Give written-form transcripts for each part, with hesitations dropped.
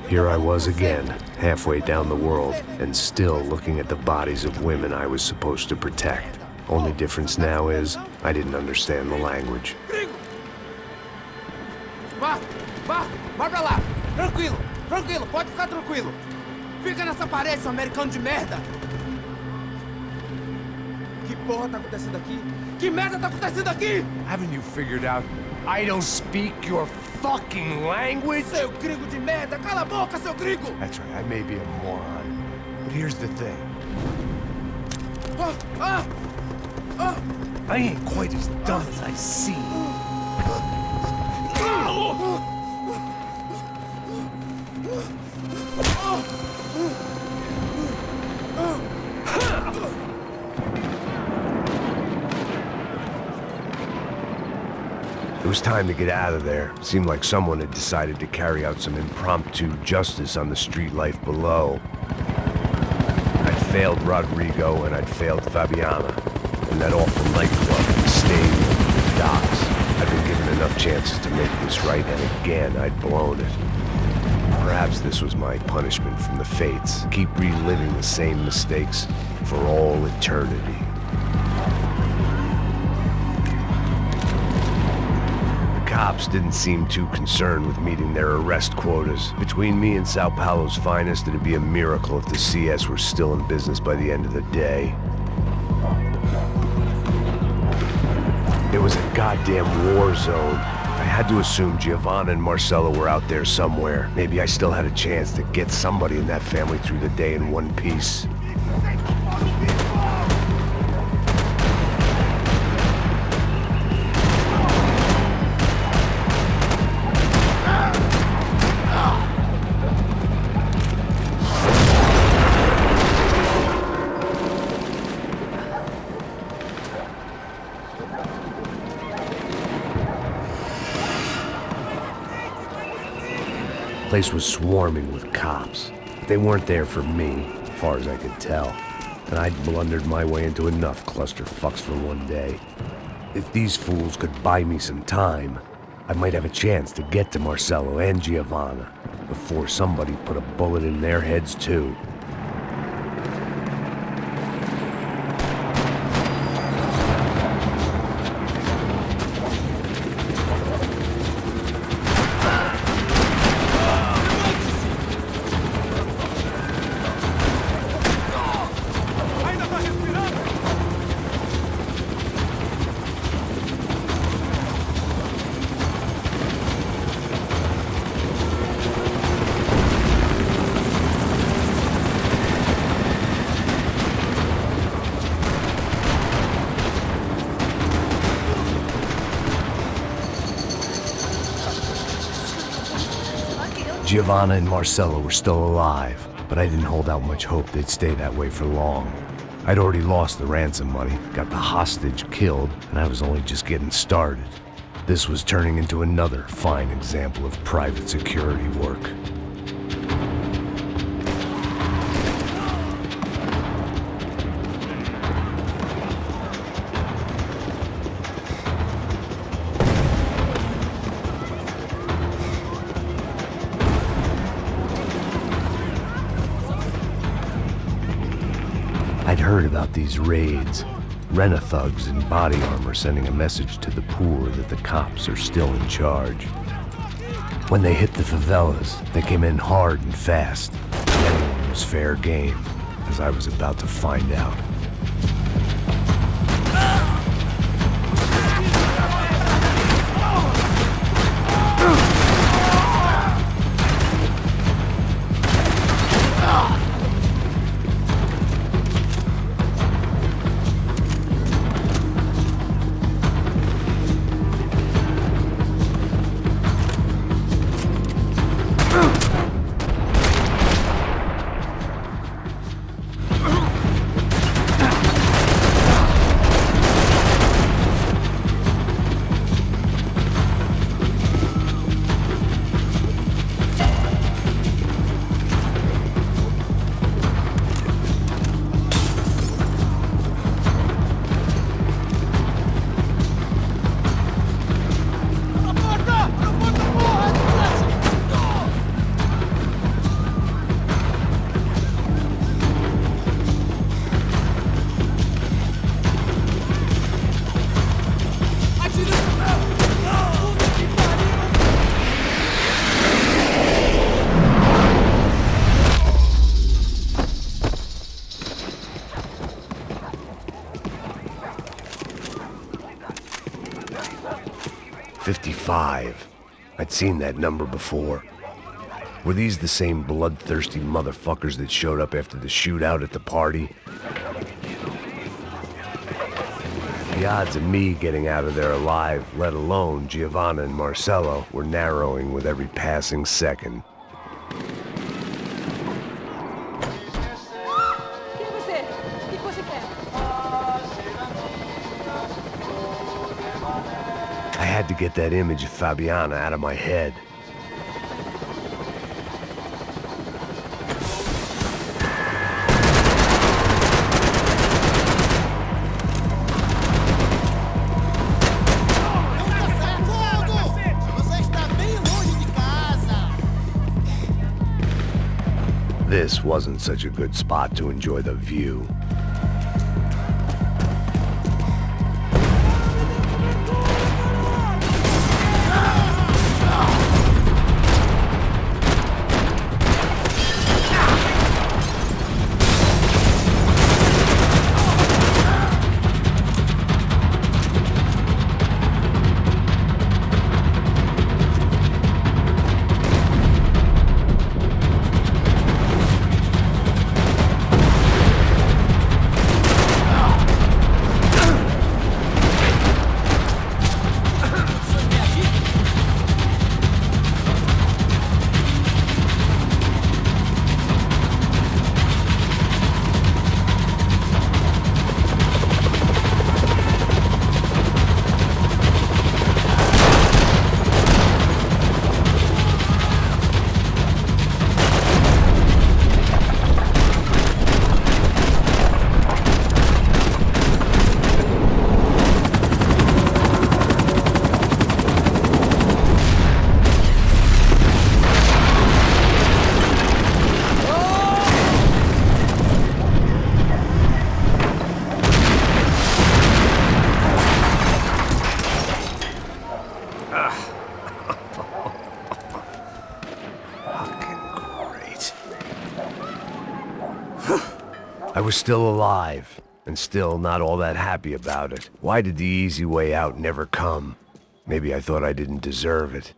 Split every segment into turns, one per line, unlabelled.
Here I was again, halfway down the world, and still looking at the bodies of women I was supposed to protect. Only difference now is, I didn't understand the language.
Vá pra lá! Tranquilo, pode ficar tranquilo! Fica nessa parede, seu americano de merda! Que porra tá acontecendo aqui? Que merda tá acontecendo aqui?
Haven't you figured out I don't speak your fucking language?
Seu gringo de merda! Cala a boca, seu gringo!
That's right, I may be a moron, but here's the thing. I ain't quite as dumb as I seem.
It was time to get out of there. Seemed like someone had decided to carry out some impromptu justice on the street life below. I'd failed Rodrigo and I'd failed Fabiana. And that awful nightclub, the stadium, the docks. I'd been given enough chances to make this right, and again I'd blown it. Perhaps this was my punishment from the fates. Keep reliving the same mistakes for all eternity. Cops didn't seem too concerned with meeting their arrest quotas. Between me and Сан-Паулу's finest, it'd be a miracle if the CS were still in business by the end of the day. It was a goddamn war zone. I had to assume Giovanna and Marcelo were out there somewhere. Maybe I still had a chance to get somebody in that family through the day in one piece. The place was swarming with cops. But they weren't there for me, as far as I could tell. And I'd blundered my way into enough clusterfucks for one day. If these fools could buy me some time, I might have a chance to get to Marcelo and Giovanna before somebody put a bullet in their heads too. Giovanna and Marcelo were still alive, but I didn't hold out much hope they'd stay that way for long. I'd already lost the ransom money, got the hostage killed, and I was only just getting started. This was turning into another fine example of private security work. I'd heard about these raids. Rent-a-thugs in body armor sending a message to the poor that the cops are still in charge. When they hit the favelas, they came in hard and fast. Anyone was fair game, as I was about to find out. 5. I'd seen that number before. Were these the same bloodthirsty motherfuckers that showed up after the shootout at the party? The odds of me getting out of there alive, let alone Giovanna and Marcello, were narrowing with every passing second. I had to get that image of Fabiana out of my head. This wasn't such a good spot to enjoy the view. I was still alive, and still not all that happy about it. Why did the easy way out never come? Maybe I thought I didn't deserve it.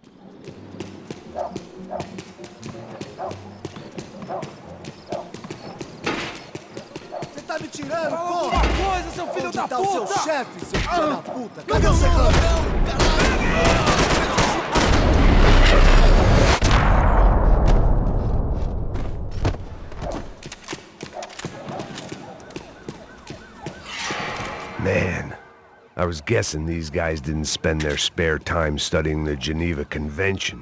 Você tá me tirando, pô? Alguma coisa, seu filho da puta! Onde tá o seu chefe, seu filho da puta? Cadê o secão?
Man, I was guessing these guys didn't spend their spare time studying the Geneva Convention.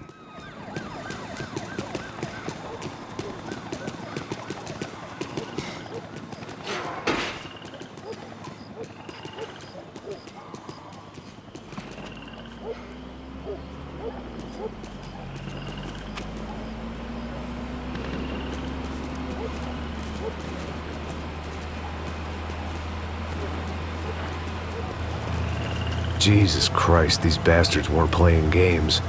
Jesus Christ, these bastards weren't playing games.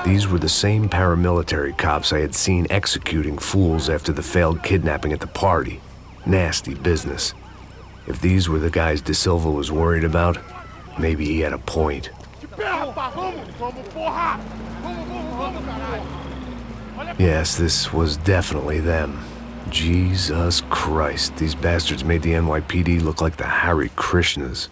These were the same paramilitary cops I had seen executing fools after the failed kidnapping at the party. Nasty business. If these were the guys De Silva was worried about, maybe he had a point. Yes, this was definitely them. Jesus Christ, these bastards made the NYPD look like the Hare Krishnas.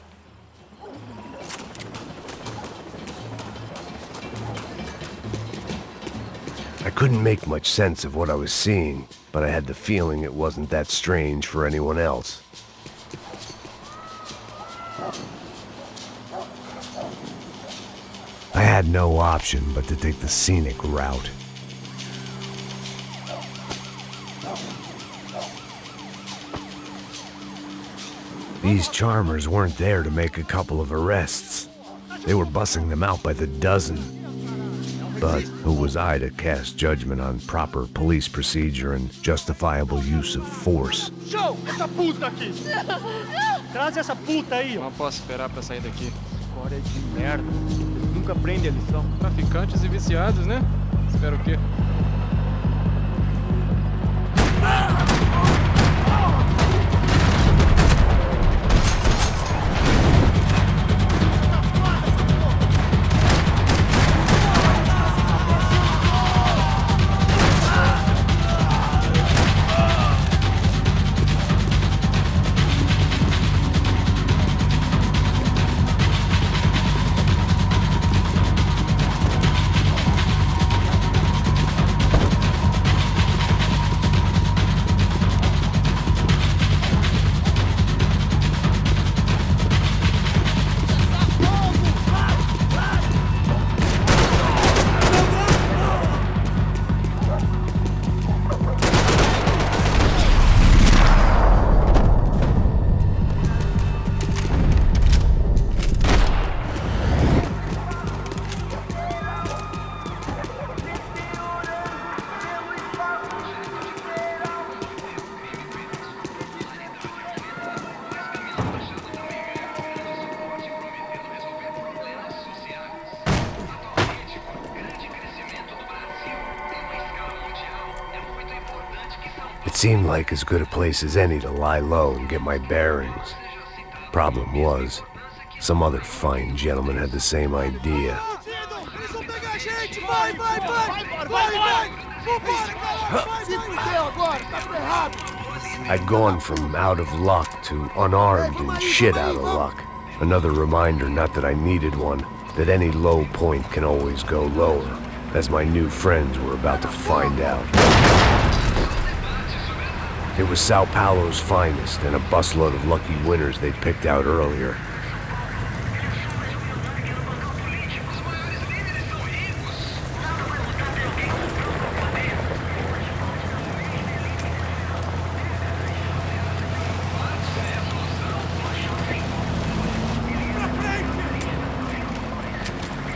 I couldn't make much sense of what I was seeing, but I had the feeling it wasn't that strange for anyone else. I had no option but to take the scenic route. These charmers weren't there to make a couple of arrests. They were bussing them out by the dozen. But who was I to cast judgment on proper police procedure and justifiable use of force?
Show! Essa puta aqui! Traz essa puta aí! Não posso esperar pra sair daqui. História de merda. Nunca aprende a lição. Traficantes e viciados, né? Espero o quê?
seemed like as good a place as any to lie low and get my bearings. Problem was, some other fine gentleman had the same idea. I'd gone from out of luck to unarmed and shit out of luck. Another reminder, not that I needed one, that any low point can always go lower, as my new friends were about to find out. It was Сан-Паулу's finest and a busload of lucky winners they'd picked out earlier.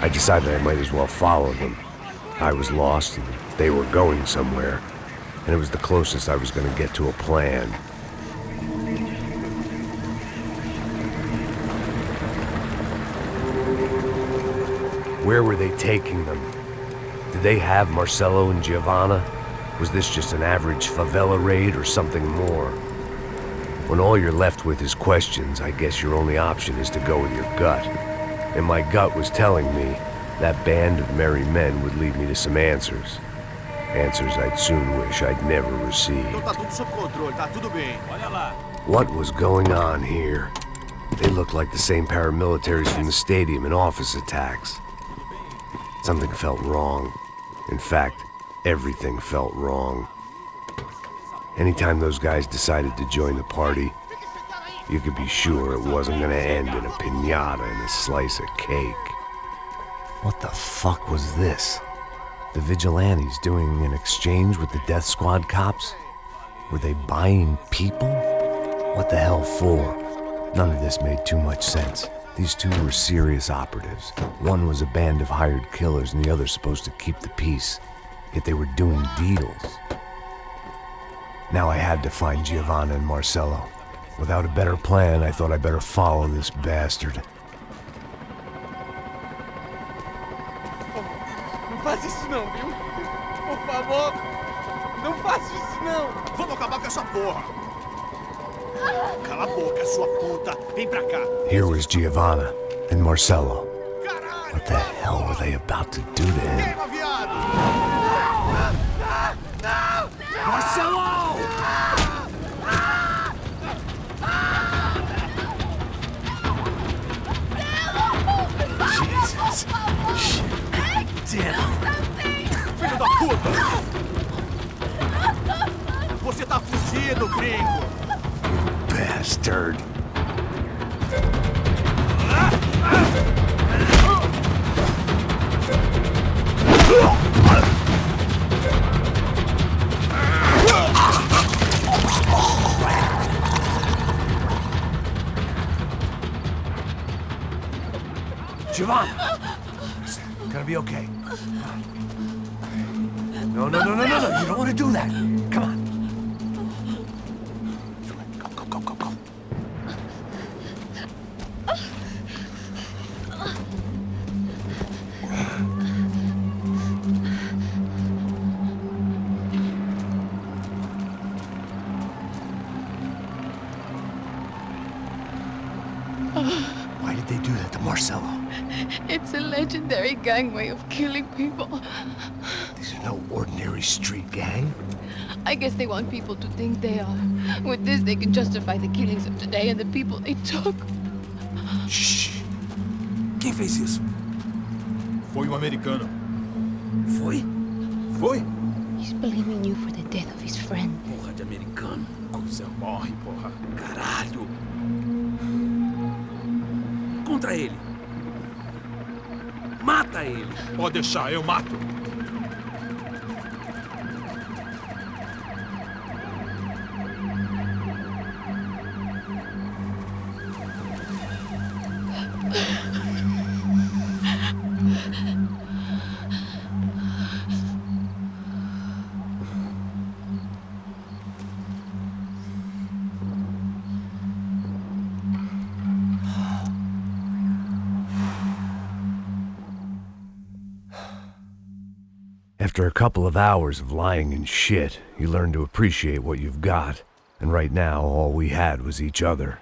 I decided I might as well follow them. I was lost and they were going somewhere, and it was the closest I was going to get to a plan. Where were they taking them? Did they have Marcelo and Giovanna? Was this just an average favela raid or something more? When all you're left with is questions, I guess your only option is to go with your gut. And my gut was telling me that band of merry men would lead me to some answers. Answers I'd soon wish I'd never received. What was going on here? They looked like the same paramilitaries from the stadium in office attacks. Something felt wrong. In fact, everything felt wrong. Anytime those guys decided to join the party, you could be sure it wasn't gonna end in a piñata and a slice of cake. What the fuck was this? The vigilantes doing an exchange with the death squad cops? Were they buying people? What the hell for? None of this made too much sense. These two were serious operatives. One was a band of hired killers and the other supposed to keep the peace. Yet they were doing deals. Now I had to find Giovanna and Marcelo. Without a better plan, I thought I'd better follow this bastard.
Não faz isso não, viu? Por favor, não faça isso não.
Vamos acabar com essa porra. Cala a boca, sua puta. Vem pra cá.
Here was Giovanna and Marcelo. What the hell were they about to do to him?
Queima, viado.
Marcelo! Jesus. Damn.
Filho da puta. Você tá fugido, gringo.
Bastard. Giovanna! Gonna be okay. No. You don't want to do that. Come on. Go. Why did they do that to Marcelo?
It's a legendary gangway of killing people.
These are no ordinary street gang.
I guess they want people to think they are. With this, they can justify the killings of today and the people they took.
Shh. Quem fez isso? Foi americano. Foi?
He's blaming you for the death of his friend.
Porra de americano. Coisa morre, porra. Caralho. Contra ele. Mata ele. Pode deixar, eu mato.
After a couple of hours of lying in shit, you learn to appreciate what you've got. And right now, all we had was each other.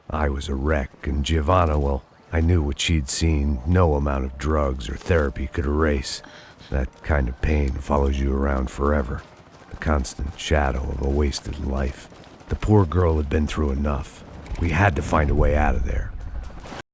I was a wreck, and Giovanna, well, I knew what she'd seen no amount of drugs or therapy could erase. That kind of pain follows you around forever. The constant shadow of a wasted life. The poor girl had been through enough. We had to find a way out of there.